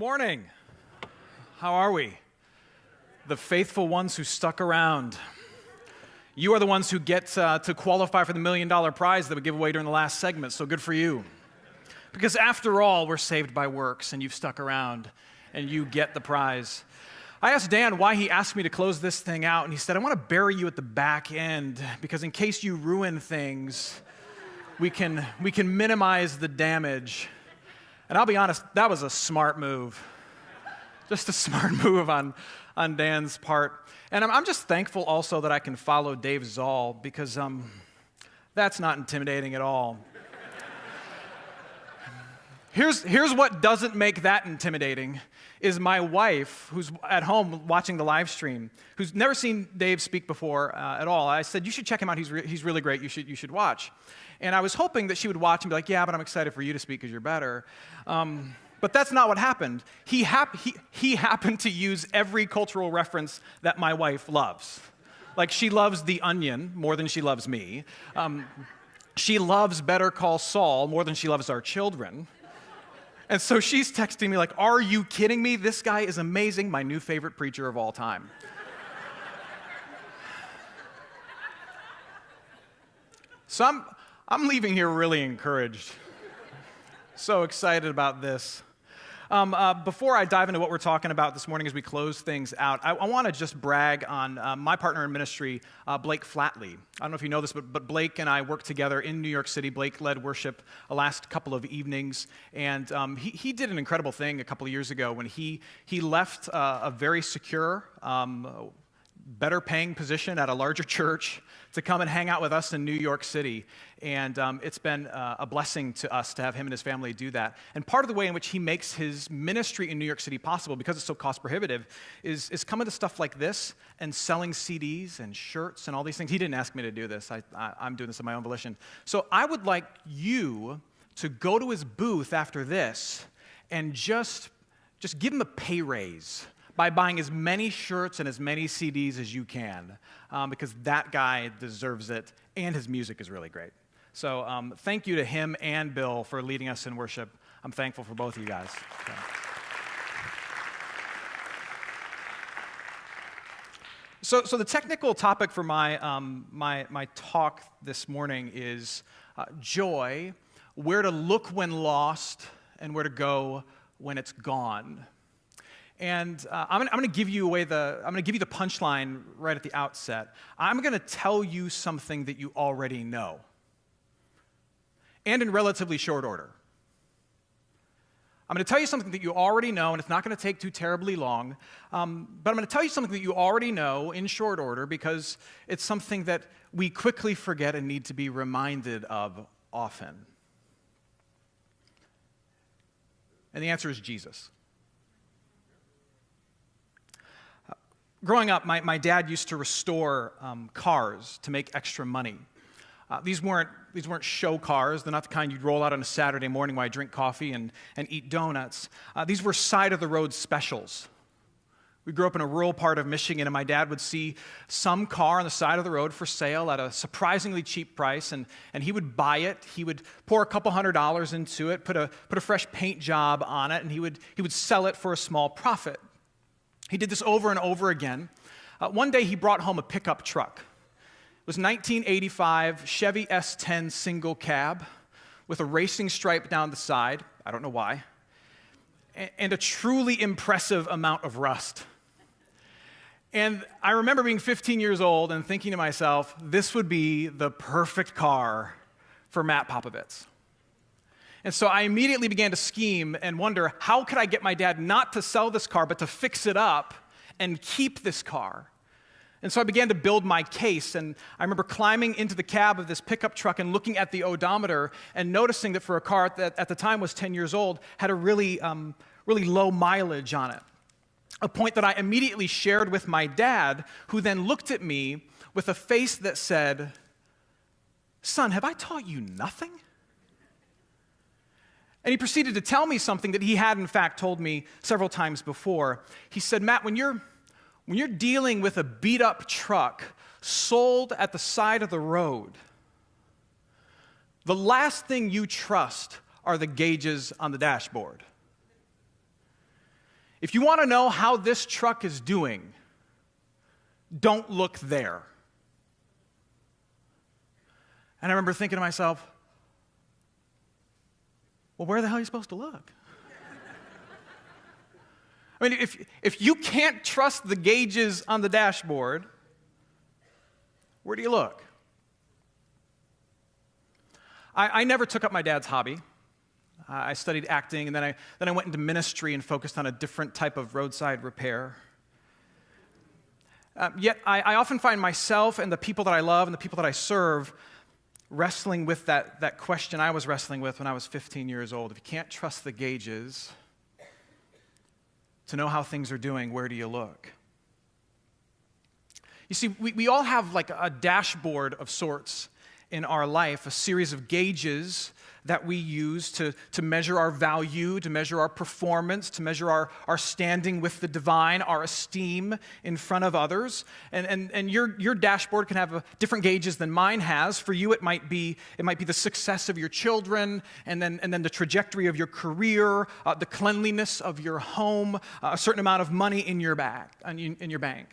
morning. How are we? The faithful ones who stuck around. You are the ones who get to qualify for the $1 million prize that we give away during the last segment, so good for you. Because after all, we're saved by works, and you've stuck around, and you get the prize. I asked Dan why he asked me to close this thing out, and he said, I want to bury you at the back end, because in case you ruin things, we can minimize the damage. And I'll be honest, that was a smart move. Just a smart move on Dan's part. And I'm just thankful also that I can follow Dave Zoll, because that's not intimidating at all. Here's what doesn't make that intimidating, is my wife, who's at home watching the live stream, who's never seen Dave speak before at all. I said, you should check him out, he's really great, you should watch. And I was hoping that she would watch and be like, yeah, but I'm excited for you to speak because you're better. But that's not what happened. He happened to use every cultural reference that my wife loves. Like, she loves The Onion more than she loves me. She loves Better Call Saul more than she loves our children. And so she's texting me like, are you kidding me? This guy is amazing, my new favorite preacher of all time. So I'm leaving here really encouraged. So excited about this. Before I dive into what we're talking about this morning as we close things out, I want to just brag on my partner in ministry, Blake Flatley. I don't know if you know this, but Blake and I worked together in New York City. Blake led worship the last couple of evenings, and he did an incredible thing a couple of years ago when he left a very secure, better paying position at a larger church to come and hang out with us in New York City. And it's been a blessing to us to have him and his family do that. And part of the way in which he makes his ministry in New York City possible, because it's so cost prohibitive, is coming to stuff like this and selling CDs and shirts and all these things. He didn't ask me to do this. I'm doing this of my own volition. So I would like you to go to his booth after this and just give him a pay raise by buying as many shirts and as many CDs as you can, because that guy deserves it, and his music is really great. So thank you to him and Bill for leading us in worship. I'm thankful for both of you guys. So the technical topic for my talk this morning is joy, where to look when lost, and where to go when it's gone. And I'm going to give you the punchline right at the outset. I'm going to tell you something that you already know, and in relatively short order. I'm going to tell you something that you already know, and it's not going to take too terribly long. But I'm going to tell you something that you already know in short order, because it's something that we quickly forget and need to be reminded of often. And the answer is Jesus. Growing up, my dad used to restore cars to make extra money. These weren't show cars. They're not the kind you'd roll out on a Saturday morning while I drink coffee and eat donuts. These were side-of-the-road specials. We grew up in a rural part of Michigan, and my dad would see some car on the side of the road for sale at a surprisingly cheap price, and he would buy it. He would pour a couple $100s into it, put a fresh paint job on it, and he would sell it for a small profit. He did this over and over again. One day, he brought home a pickup truck. It was 1985 Chevy S10 single cab with a racing stripe down the side. I don't know why. And a truly impressive amount of rust. And I remember being 15 years old and thinking to myself, this would be the perfect car for Matt Popovits. And so I immediately began to scheme and wonder, how could I get my dad not to sell this car, but to fix it up and keep this car? And so I began to build my case, and I remember climbing into the cab of this pickup truck and looking at the odometer and noticing that for a car that at the time was 10 years old, had a really low mileage on it. A point that I immediately shared with my dad, who then looked at me with a face that said, "Son, have I taught you nothing?" And he proceeded to tell me something that he had, in fact, told me several times before. He said, "Matt, when you're dealing with a beat-up truck sold at the side of the road, the last thing you trust are the gauges on the dashboard. if you want to know how this truck is doing, don't look there. And I remember thinking to myself, well, where the hell are you supposed to look? I mean, if you can't trust the gauges on the dashboard, where do you look? I never took up my dad's hobby. I studied acting, and then I went into ministry and focused on a different type of roadside repair. Yet I often find myself and the people that I love and the people that I serve wrestling with that question I was wrestling with when I was 15 years old. If you can't trust the gauges to know how things are doing, where do you look? You see, we all have like a dashboard of sorts in our life, a series of gauges that we use to measure our value, to measure our performance, to measure our standing with the divine, our esteem in front of others. And your dashboard can have different gauges than mine has. For you, it might be the success of your children, and then the trajectory of your career, the cleanliness of your home, a certain amount of money in your bank.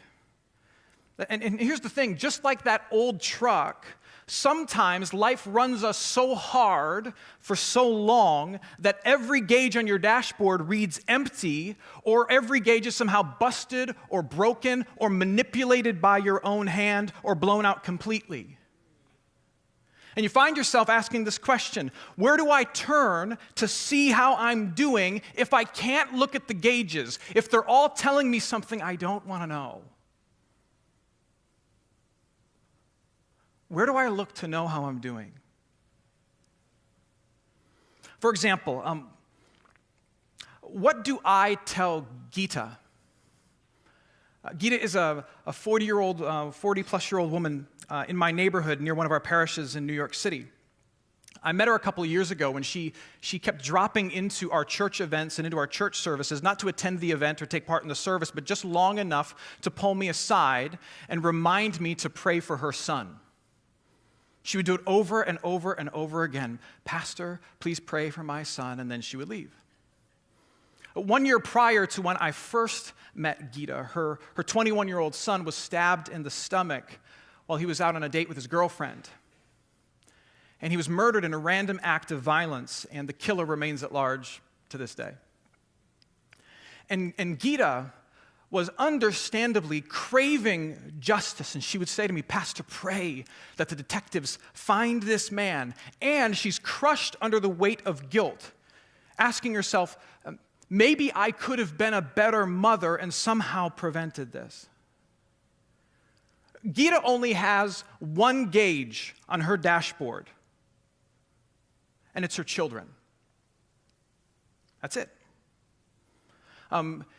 And here's the thing, just like that old truck, sometimes life runs us so hard for so long that every gauge on your dashboard reads empty, or every gauge is somehow busted or broken or manipulated by your own hand or blown out completely. And you find yourself asking this question, where do I turn to see how I'm doing if I can't look at the gauges, if they're all telling me something I don't want to know? Where do I look to know how I'm doing? For example, what do I tell Gita? Gita is a 40-plus-year-old woman in my neighborhood near one of our parishes in New York City. I met her a couple of years ago when she kept dropping into our church events and into our church services, not to attend the event or take part in the service, but just long enough to pull me aside and remind me to pray for her son. She would do it over and over and over again. Pastor, please pray for my son, and then she would leave. 1 year prior to when I first met Gita, her 21-year-old son was stabbed in the stomach while he was out on a date with his girlfriend. And he was murdered in a random act of violence, and the killer remains at large to this day. And Gita was understandably craving justice, and she would say to me, Pastor, pray that the detectives find this man. And she's crushed under the weight of guilt, asking herself, maybe I could have been a better mother and somehow prevented this. Gita only has one gauge on her dashboard, and it's her children. That's it.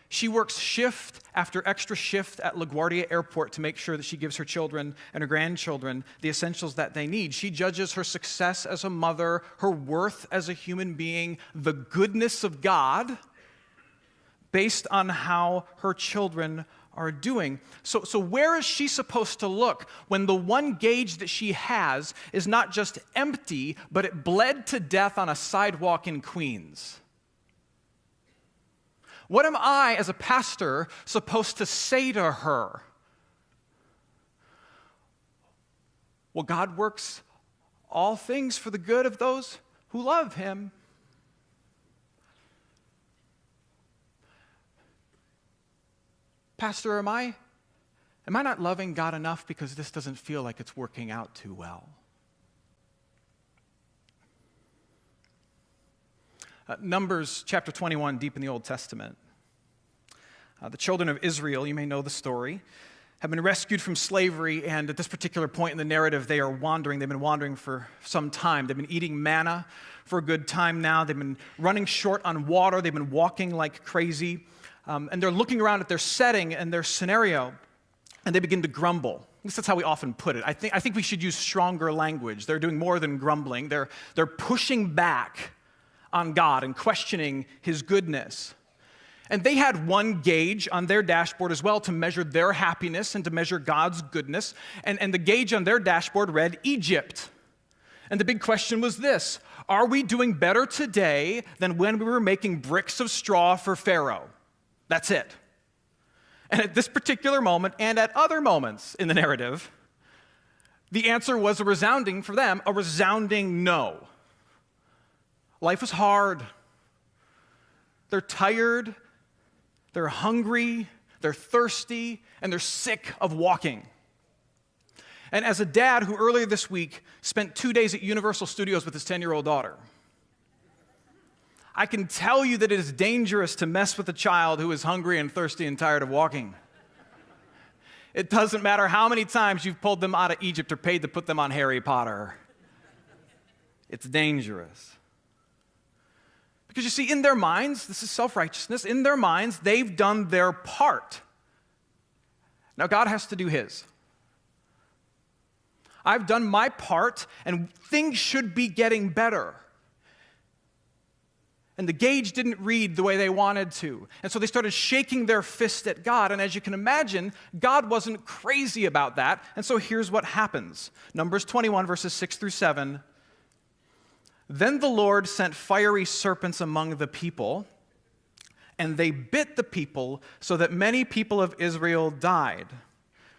She works shift after extra shift at LaGuardia Airport to make sure that she gives her children and her grandchildren the essentials that they need. She judges her success as a mother, her worth as a human being, the goodness of God, based on how her children are doing. So where is she supposed to look when the one gauge that she has is not just empty, but it bled to death on a sidewalk in Queens? What am I, as a pastor, supposed to say to her? Well, God works all things for the good of those who love Him. Pastor, am I not loving God enough because this doesn't feel like it's working out too well? Numbers chapter 21, deep in the Old Testament. The children of Israel, you may know the story, have been rescued from slavery, and at this particular point in the narrative, they are wandering. They've been wandering for some time. They've been eating manna for a good time now. They've been running short on water. They've been walking like crazy. And they're looking around at their setting and their scenario, and they begin to grumble. At least that's how we often put it. I think we should use stronger language. They're doing more than grumbling. They're pushing back on God and questioning His goodness. And they had one gauge on their dashboard as well to measure their happiness and to measure God's goodness. And the gauge on their dashboard read Egypt. And the big question was this: are we doing better today than when we were making bricks of straw for Pharaoh? That's it. And at this particular moment, and at other moments in the narrative, the answer was a resounding no. Life was hard. They're tired, they're hungry, they're thirsty, and they're sick of walking. And as a dad who earlier this week spent 2 days at Universal Studios with his 10-year-old daughter, I can tell you that it is dangerous to mess with a child who is hungry and thirsty and tired of walking. It doesn't matter how many times you've pulled them out of Egypt or paid to put them on Harry Potter. It's dangerous. Because you see, in their minds, this is self-righteousness, in their minds, they've done their part. Now God has to do his. I've done my part, and things should be getting better. And the gauge didn't read the way they wanted to. And so they started shaking their fist at God. And as you can imagine, God wasn't crazy about that. And so here's what happens. Numbers 21, verses 6 through 7. Then the Lord sent fiery serpents among the people, and they bit the people so that many people of Israel died.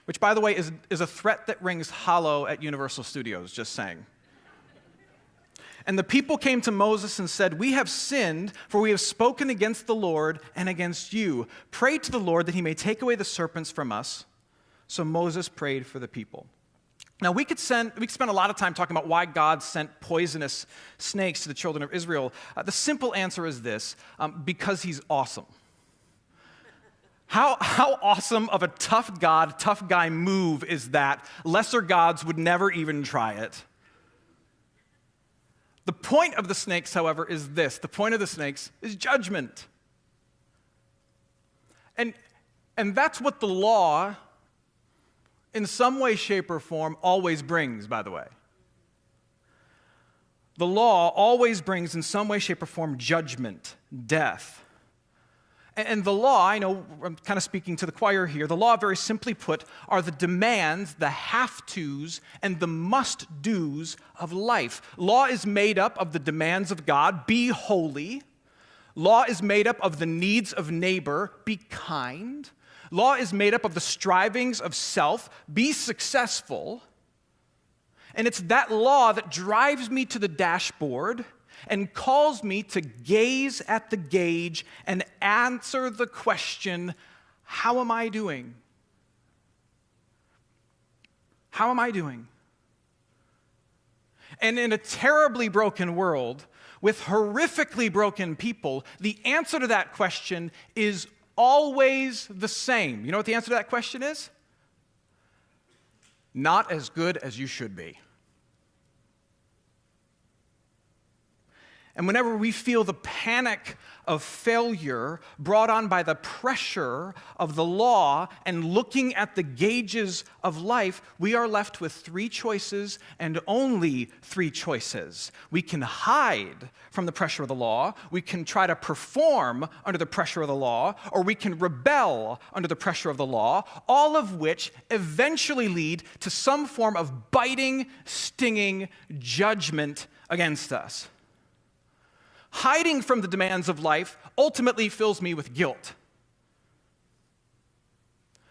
Which, by the way, is a threat that rings hollow at Universal Studios, just saying. And the people came to Moses and said, "We have sinned, for we have spoken against the Lord and against you. Pray to the Lord that he may take away the serpents from us." So Moses prayed for the people. Now, we could spend a lot of time talking about why God sent poisonous snakes to the children of Israel. The simple answer is this, because he's awesome. How awesome of a tough guy move is that? Lesser gods would never even try it. The point of the snakes, however, is this. The point of the snakes is judgment. And that's what the law, in some way, shape, or form, always brings, by the way. The law always brings, in some way, shape, or form, judgment, death. And the law, I know I'm kind of speaking to the choir here, the law, very simply put, are the demands, the have-tos, and the must-dos of life. Law is made up of the demands of God, be holy. Law is made up of the needs of neighbor, be kind. Law is made up of the strivings of self, be successful. And it's that law that drives me to the dashboard and calls me to gaze at the gauge and answer the question, how am I doing? How am I doing? And in a terribly broken world, with horrifically broken people, the answer to that question is always the same. You know what the answer to that question is? Not as good as you should be. And whenever we feel the panic of failure brought on by the pressure of the law and looking at the gauges of life, we are left with three choices and only three choices. We can hide from the pressure of the law, we can try to perform under the pressure of the law, or we can rebel under the pressure of the law, all of which eventually lead to some form of biting, stinging judgment against us. Hiding from the demands of life ultimately fills me with guilt.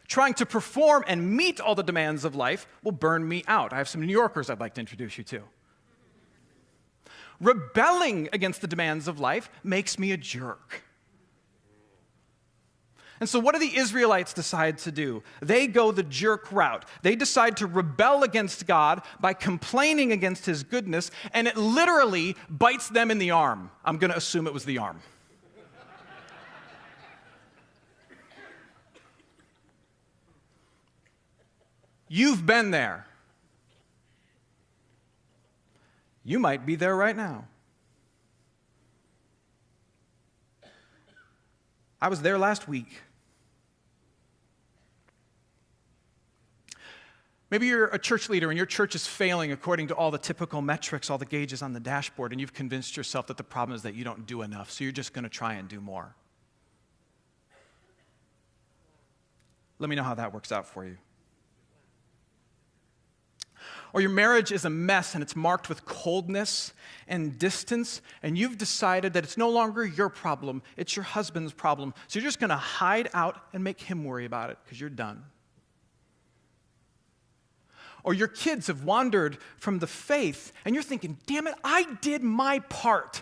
Trying to perform and meet all the demands of life will burn me out. I have some New Yorkers I'd like to introduce you to. Rebelling against the demands of life makes me a jerk. And so what do the Israelites decide to do? They go the jerk route. They decide to rebel against God by complaining against his goodness, and it literally bites them in the arm. I'm going to assume it was the arm. You've been there. You might be there right now. I was there last week. Maybe you're a church leader and your church is failing according to all the typical metrics, all the gauges on the dashboard, and you've convinced yourself that the problem is that you don't do enough, so you're just going to try and do more. Let me know how that works out for you. Or your marriage is a mess and it's marked with coldness and distance, and you've decided that it's no longer your problem, it's your husband's problem. So you're just going to hide out and make him worry about it because you're done. Or your kids have wandered from the faith, and you're thinking, damn it, I did my part.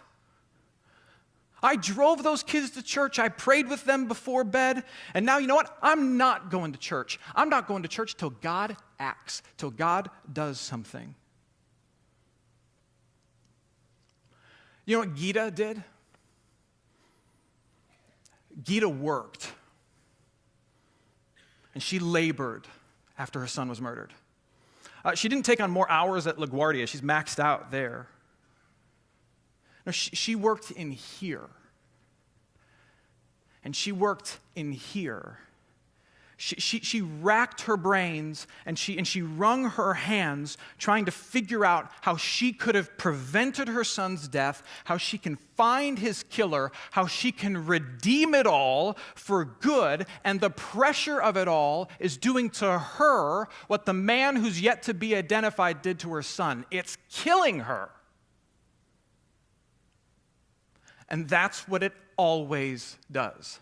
I drove those kids to church, I prayed with them before bed, and now you know what? I'm not going to church. I'm not going to church till God acts, till God does something. You know what Gita did? Gita worked, and she labored after her son was murdered. She didn't take on more hours at LaGuardia. She's maxed out there. No, she worked in here. And she worked in here. She racked her brains and she wrung her hands trying to figure out how she could have prevented her son's death, how she can find his killer, how she can redeem it all for good, and the pressure of it all is doing to her what the man who's yet to be identified did to her son. It's killing her. And that's what it always does.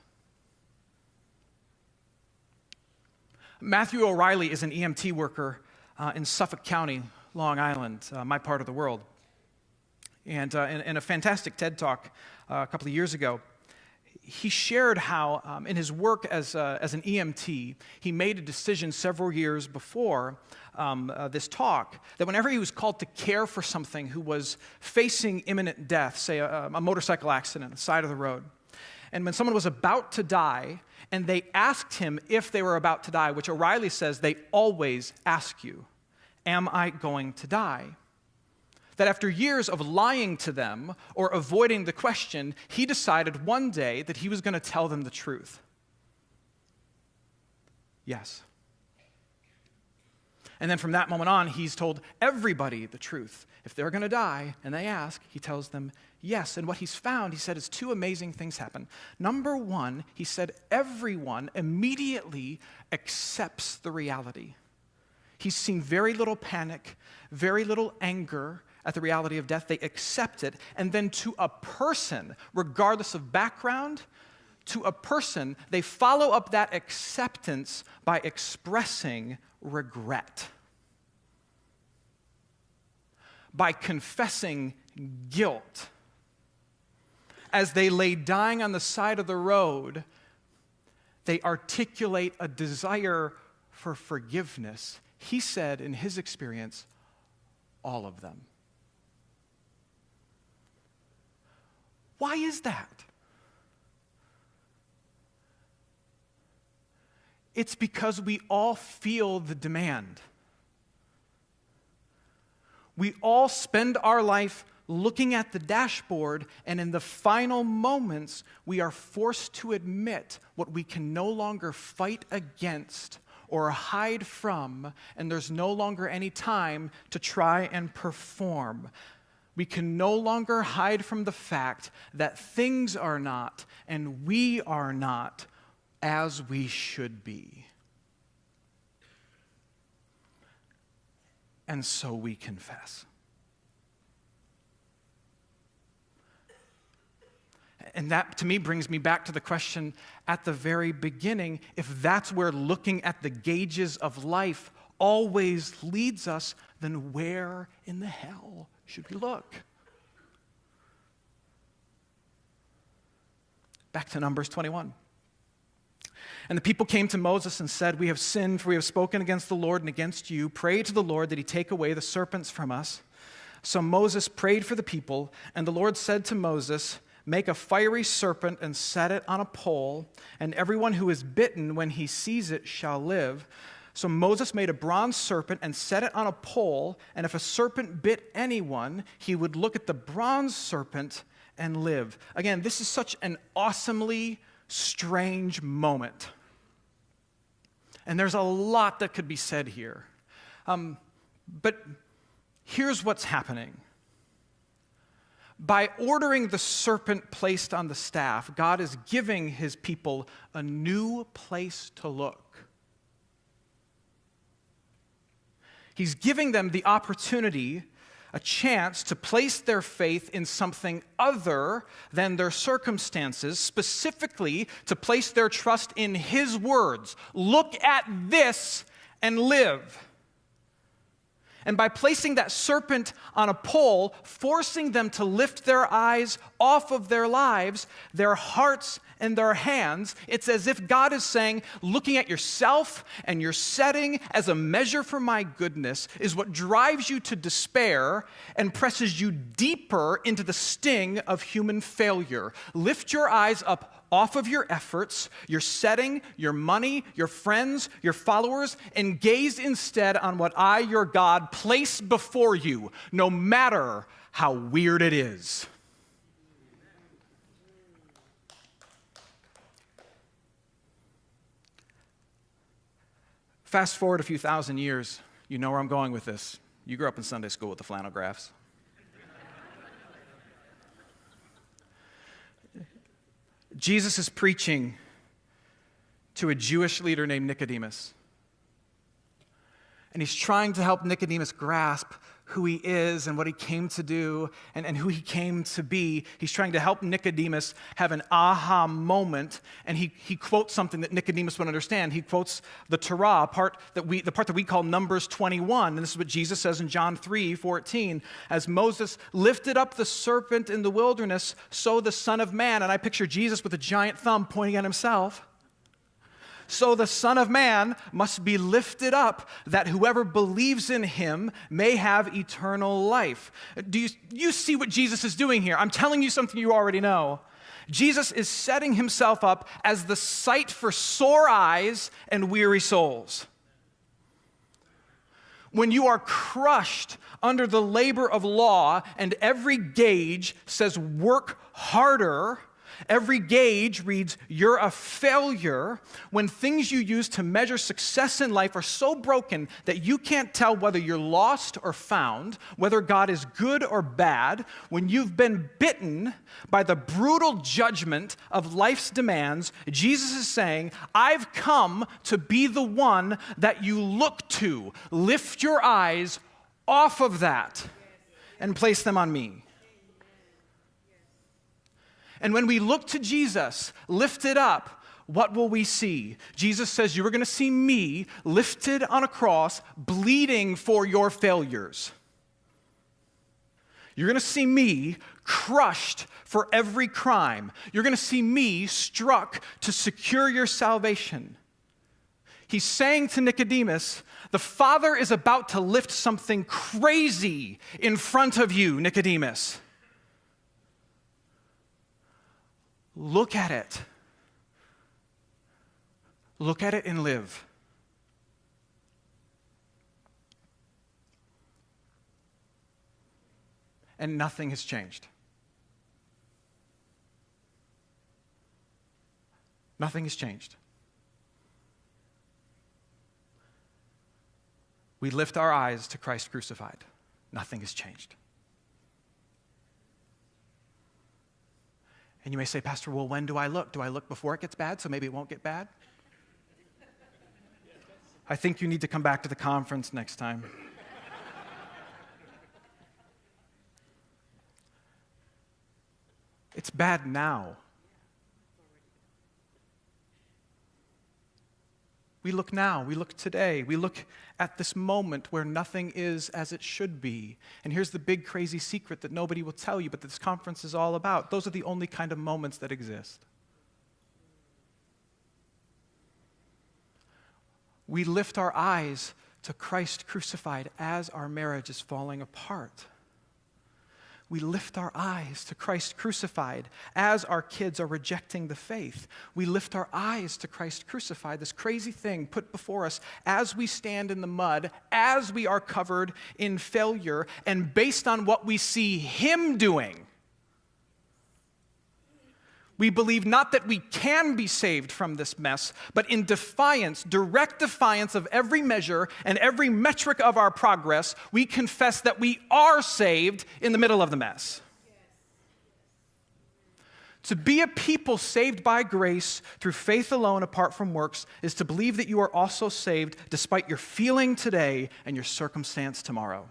Matthew O'Reilly is an EMT worker in Suffolk County, Long Island, my part of the world. And in a fantastic TED Talk a couple of years ago, he shared how in his work as an EMT, he made a decision several years before this talk that whenever he was called to care for something who was facing imminent death, say a motorcycle accident on the side of the road, and when someone was about to die, and they asked him if they were about to die, which O'Reilly says they always ask you, am I going to die? That after years of lying to them or avoiding the question, he decided one day that he was going to tell them the truth. Yes. And then from that moment on, he's told everybody the truth. If they're going to die and they ask, he tells them yes. And what he's found, he said, is two amazing things happen. Number one, he said everyone immediately accepts the reality. He's seen very little panic, very little anger at the reality of death. They accept it. And then to a person, regardless of background, to a person, they follow up that acceptance by expressing regret, by confessing guilt. As they lay dying on the side of the road, they articulate a desire for forgiveness. He said, in his experience, all of them. Why is that? It's because we all feel the demand. We all spend our life looking at the dashboard, and in the final moments, we are forced to admit what we can no longer fight against or hide from, and there's no longer any time to try and perform. We can no longer hide from the fact that things are not, and we are not, as we should be. And so we confess. And that, to me, brings me back to the question at the very beginning. If that's where looking at the gauges of life always leads us, then where in the hell should we look? Back to Numbers 21. And the people came to Moses and said, "We have sinned, for we have spoken against the Lord and against you. Pray to the Lord that he take away the serpents from us." So Moses prayed for the people, and the Lord said to Moses, "Make a fiery serpent and set it on a pole, and everyone who is bitten when he sees it shall live." So Moses made a bronze serpent and set it on a pole, and if a serpent bit anyone, he would look at the bronze serpent and live. Again, this is such an awesomely strange moment. And there's a lot that could be said here. But here's what's happening. By ordering the serpent placed on the staff, God is giving his people a new place to look. He's giving them the opportunity, a chance to place their faith in something other than their circumstances, specifically to place their trust in his words. Look at this and live. And by placing that serpent on a pole, forcing them to lift their eyes off of their lives, their hearts and their hands, it's as if God is saying, looking at yourself and your setting as a measure for my goodness is what drives you to despair and presses you deeper into the sting of human failure. Lift your eyes up off of your efforts, your setting, your money, your friends, your followers, and gaze instead on what I, your God, place before you, no matter how weird it is. Fast forward a few thousand years, you know where I'm going with this. You grew up in Sunday school with the flannel graphs. Jesus is preaching to a Jewish leader named Nicodemus. And he's trying to help Nicodemus grasp who he is and what he came to do and who he came to be. He's trying to help Nicodemus have an aha moment, and he quotes something that Nicodemus would understand. He quotes the Torah, the part that we call Numbers 21, and this is what Jesus says in John 3:14. As Moses lifted up the serpent in the wilderness, so the Son of Man, and I picture Jesus with a giant thumb pointing at himself, so the Son of Man must be lifted up, that whoever believes in him may have eternal life. Do you see what Jesus is doing here? I'm telling you something you already know. Jesus is setting himself up as the sight for sore eyes and weary souls. When you are crushed under the labor of law and every gauge says work harder, every gauge reads, you're a failure. When things you use to measure success in life are so broken that you can't tell whether you're lost or found, whether God is good or bad, when you've been bitten by the brutal judgment of life's demands, Jesus is saying, I've come to be the one that you look to. Lift your eyes off of that and place them on me. And when we look to Jesus, lifted up, what will we see? Jesus says, you are going to see me lifted on a cross, bleeding for your failures. You're going to see me crushed for every crime. You're going to see me struck to secure your salvation. He's saying to Nicodemus, the Father is about to lift something crazy in front of you, Nicodemus. Look at it. Look at it and live. And nothing has changed. Nothing has changed. We lift our eyes to Christ crucified. Nothing has changed. And you may say, Pastor, well, when do I look? Do I look before it gets bad so maybe it won't get bad? I think you need to come back to the conference next time. It's bad now. We look now, we look today, we look at this moment where nothing is as it should be. And here's the big crazy secret that nobody will tell you, but this conference is all about. Those are the only kind of moments that exist. We lift our eyes to Christ crucified as our marriage is falling apart. We lift our eyes to Christ crucified as our kids are rejecting the faith. We lift our eyes to Christ crucified, this crazy thing put before us as we stand in the mud, as we are covered in failure, and based on what we see him doing, we believe not that we can be saved from this mess, but in defiance, direct defiance of every measure and every metric of our progress, we confess that we are saved in the middle of the mess. To be a people saved by grace through faith alone, apart from works, is to believe that you are also saved despite your feeling today and your circumstance tomorrow.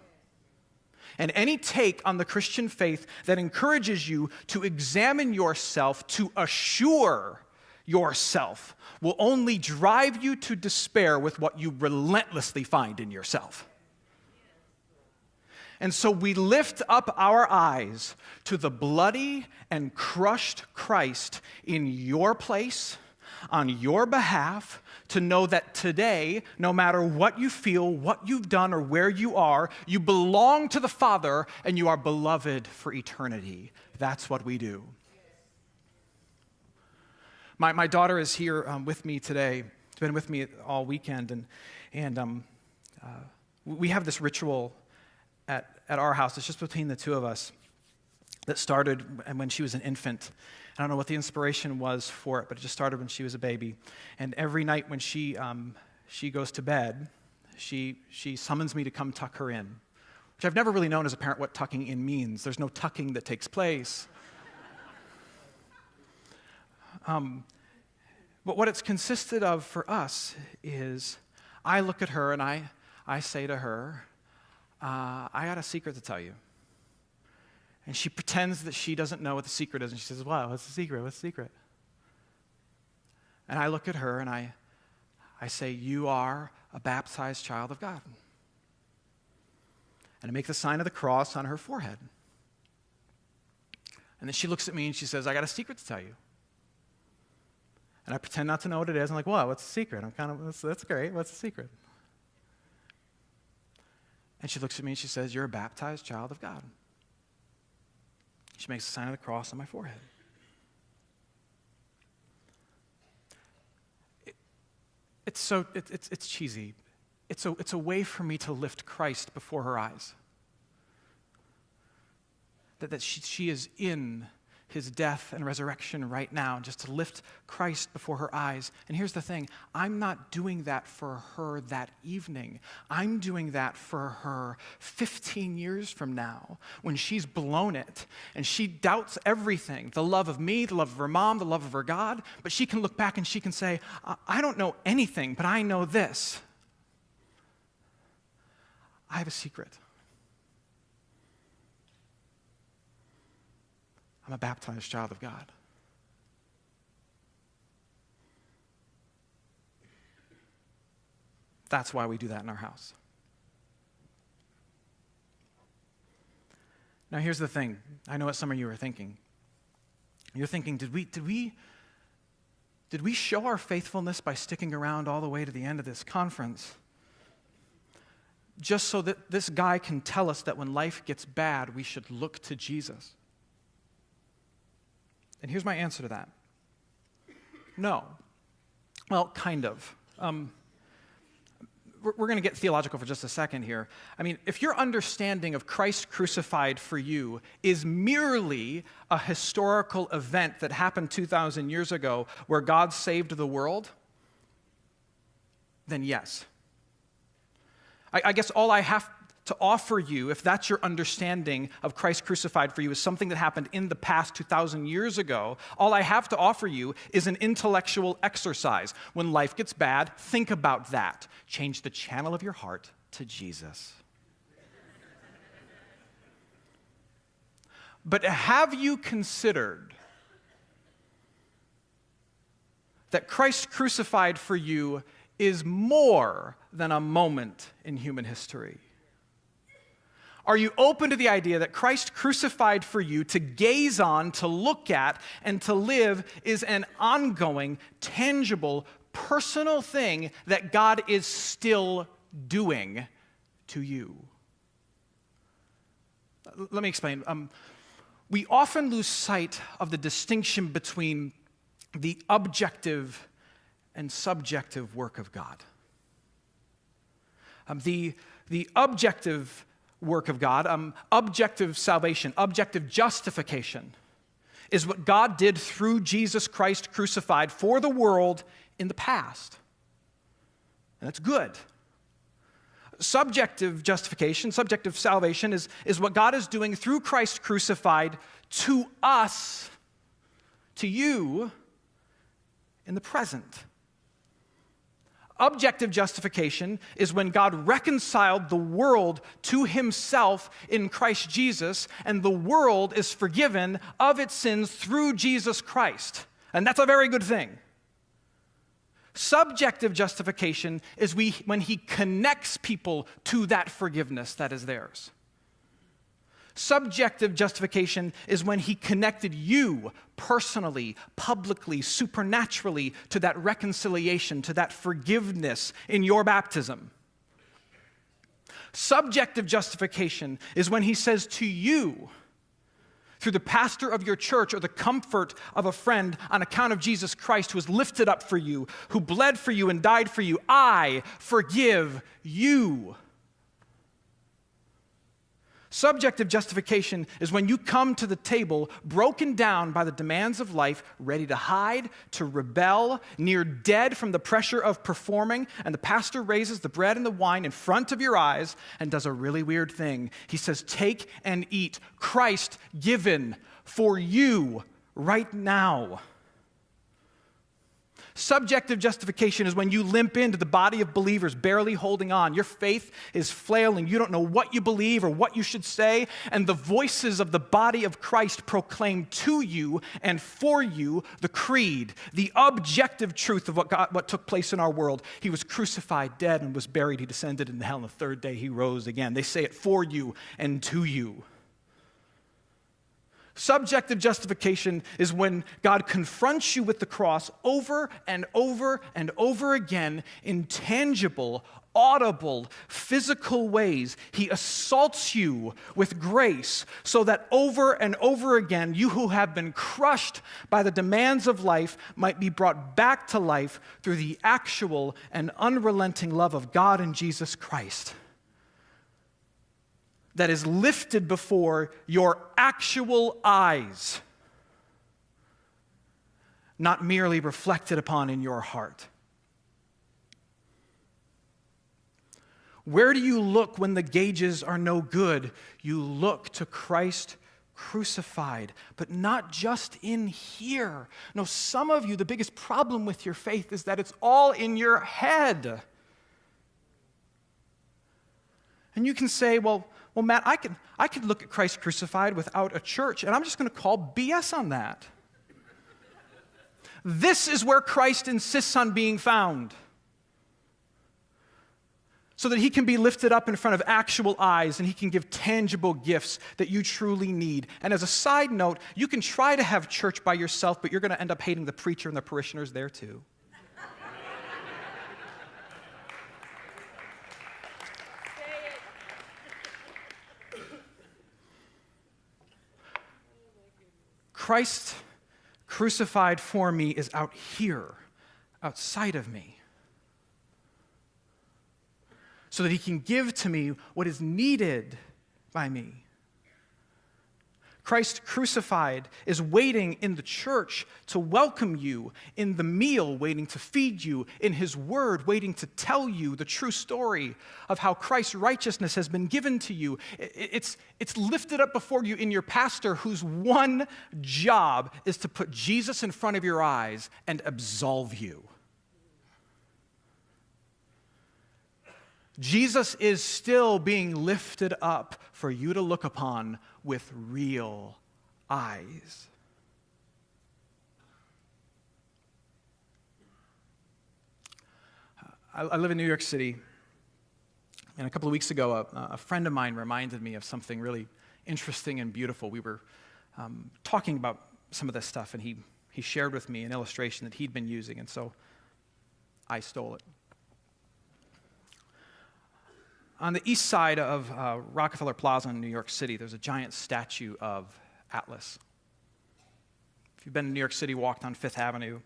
And any take on the Christian faith that encourages you to examine yourself, to assure yourself, will only drive you to despair with what you relentlessly find in yourself. And so we lift up our eyes to the bloody and crushed Christ in your place, on your behalf, to know that today, no matter what you feel, what you've done, or where you are, you belong to the Father and you are beloved for eternity. That's what we do. My daughter is here with me today. She's been with me all weekend, and we have this ritual at our house. It's just between the two of us that started when she was an infant. I don't know what the inspiration was for it, but it just started when she was a baby. And every night when she goes to bed, she summons me to come tuck her in, which I've never really known as a parent what tucking in means. There's no tucking that takes place. But what it's consisted of for us is I look at her and I say to her, I got a secret to tell you. And she pretends that she doesn't know what the secret is. And she says, wow, what's the secret? What's the secret? And I look at her and I say, you are a baptized child of God. And I make the sign of the cross on her forehead. And then she looks at me and she says, I got a secret to tell you. And I pretend not to know what it is. I'm like, wow, what's the secret? That's great. What's the secret? And she looks at me and she says, you're a baptized child of God. She makes the sign of the cross on my forehead. It's cheesy. It's a way for me to lift Christ before her eyes. That she is in his death and resurrection right now, just to lift Christ before her eyes. And here's the thing, I'm not doing that for her that evening. I'm doing that for her 15 years from now, when she's blown it and she doubts everything, the love of me, the love of her mom, the love of her God, but she can look back and she can say, I don't know anything, but I know this. I have a secret. I'm a baptized child of God. That's why we do that in our house. Now here's the thing. I know what some of you are thinking. You're thinking, did we show our faithfulness by sticking around all the way to the end of this conference just so that this guy can tell us that when life gets bad, we should look to Jesus? And here's my answer to that. No. Well, kind of. We're going to get theological for just a second here. I mean, if your understanding of Christ crucified for you is merely a historical event that happened 2,000 years ago where God saved the world, then yes. I guess all I have to offer you, if that's your understanding of Christ crucified for you, is something that happened in the past 2,000 years ago, all I have to offer you is an intellectual exercise. When life gets bad, think about that. Change the channel of your heart to Jesus. But have you considered that Christ crucified for you is more than a moment in human history? Are you open to the idea that Christ crucified for you to gaze on, to look at, and to live is an ongoing, tangible, personal thing that God is still doing to you? Let me explain. We often lose sight of the distinction between the objective and subjective work of God. The objective work of God, objective salvation, objective justification, is what God did through Jesus Christ crucified for the world in the past. And that's good. Subjective justification, subjective salvation is what God is doing through Christ crucified to us to you in the present. Objective justification is when God reconciled the world to himself in Christ Jesus, and the world is forgiven of its sins through Jesus Christ. And that's a very good thing. Subjective justification is when he connects people to that forgiveness that is theirs. Subjective justification is when he connected you personally, publicly, supernaturally to that reconciliation, to that forgiveness in your baptism. Subjective justification is when he says to you, through the pastor of your church or the comfort of a friend on account of Jesus Christ who was lifted up for you, who bled for you and died for you, I forgive you. Subjective justification is when you come to the table broken down by the demands of life, ready to hide, to rebel, near dead from the pressure of performing, and the pastor raises the bread and the wine in front of your eyes and does a really weird thing. He says, take and eat, Christ given for you right now. Subjective justification is when you limp into the body of believers barely holding on. Your faith is flailing. You don't know what you believe or what you should say. And the voices of the body of Christ proclaim to you and for you the creed, the objective truth of what took place in our world. He was crucified, dead, and was buried. He descended into hell, and the third day he rose again. They say it for you and to you. Subjective justification is when God confronts you with the cross over and over and over again in tangible, audible, physical ways. He assaults you with grace so that over and over again, you who have been crushed by the demands of life might be brought back to life through the actual and unrelenting love of God in Jesus Christ that is lifted before your actual eyes, not merely reflected upon in your heart. Where do you look when the gauges are no good? You look to Christ crucified, but not just in here. No, some of you, the biggest problem with your faith is that it's all in your head. And you can say, well, Matt, I could look at Christ crucified without a church, and I'm just going to call BS on that. This is where Christ insists on being found, so that he can be lifted up in front of actual eyes and he can give tangible gifts that you truly need. And as a side note, you can try to have church by yourself, but you're going to end up hating the preacher and the parishioners there too. Christ crucified for me is out here, outside of me, so that he can give to me what is needed by me. Christ crucified is waiting in the church to welcome you, in the meal waiting to feed you, in his word waiting to tell you the true story of how Christ's righteousness has been given to you. It's lifted up before you in your pastor whose one job is to put Jesus in front of your eyes and absolve you. Jesus is still being lifted up for you to look upon with real eyes. I live in New York City, and a couple of weeks ago, a friend of mine reminded me of something really interesting and beautiful. We were talking about some of this stuff, and he shared with me an illustration that he'd been using, and so I stole it. On the east side of Rockefeller Plaza in New York City, there's a giant statue of Atlas. If you've been in New York City, walked on Fifth Avenue,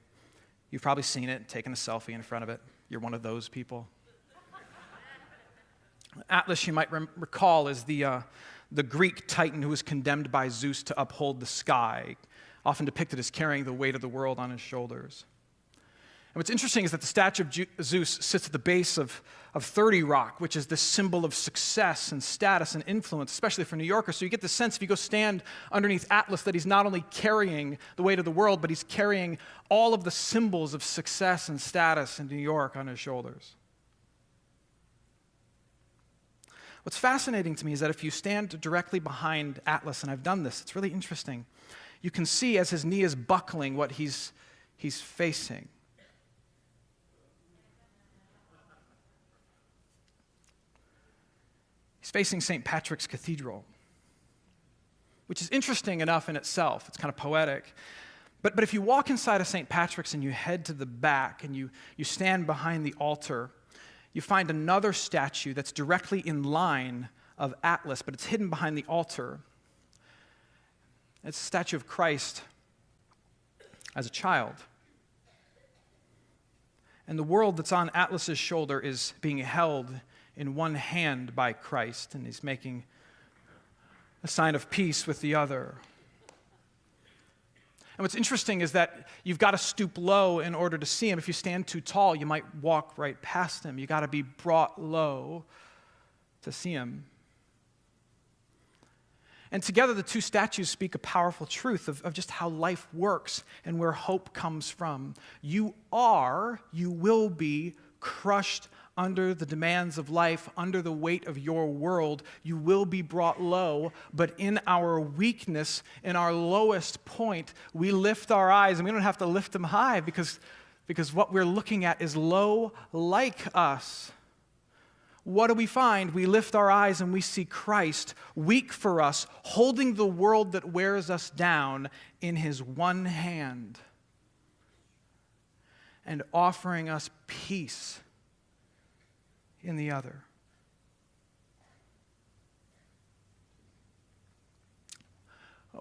you've probably seen it, taken a selfie in front of it. You're one of those people. Atlas, you might recall, is the Greek titan who was condemned by Zeus to uphold the sky, often depicted as carrying the weight of the world on his shoulders. And what's interesting is that the statue of Zeus sits at the base of 30 Rock, which is the symbol of success and status and influence, especially for New Yorkers. So you get the sense if you go stand underneath Atlas that he's not only carrying the weight of the world, but he's carrying all of the symbols of success and status in New York on his shoulders. What's fascinating to me is that if you stand directly behind Atlas, and I've done this, it's really interesting, you can see as his knee is buckling what he's facing. He's facing St. Patrick's Cathedral, which is interesting enough in itself. It's kind of poetic. But if you walk inside of St. Patrick's and you head to the back and you stand behind the altar, you find another statue that's directly in line of Atlas, but it's hidden behind the altar. It's a statue of Christ as a child. And the world that's on Atlas's shoulder is being held in one hand by Christ, and he's making a sign of peace with the other. And what's interesting is that you've got to stoop low in order to see him. If you stand too tall, you might walk right past him. You've got to be brought low to see him. And together, the two statues speak a powerful truth of just how life works and where hope comes from. You will be crushed under the demands of life, under the weight of your world. You will be brought low, but in our weakness, in our lowest point, we lift our eyes, and we don't have to lift them high because what we're looking at is low like us. What do we find? We lift our eyes and we see Christ, weak for us, holding the world that wears us down in his one hand and offering us peace in the other.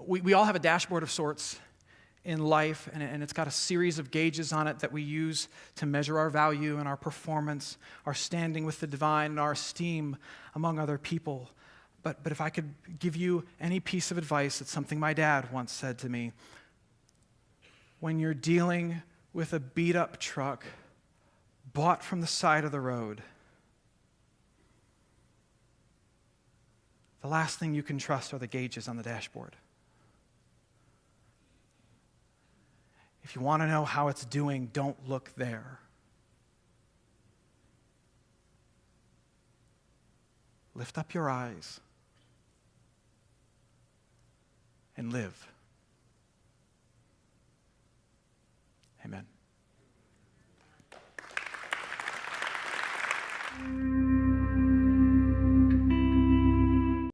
We all have a dashboard of sorts in life, and it's got a series of gauges on it that we use to measure our value and our performance, our standing with the divine, and our esteem among other people. But if I could give you any piece of advice, it's something my dad once said to me. When you're dealing with a beat-up truck bought from the side of the road, the last thing you can trust are the gauges on the dashboard. If you want to know how it's doing, don't look there. Lift up your eyes and live.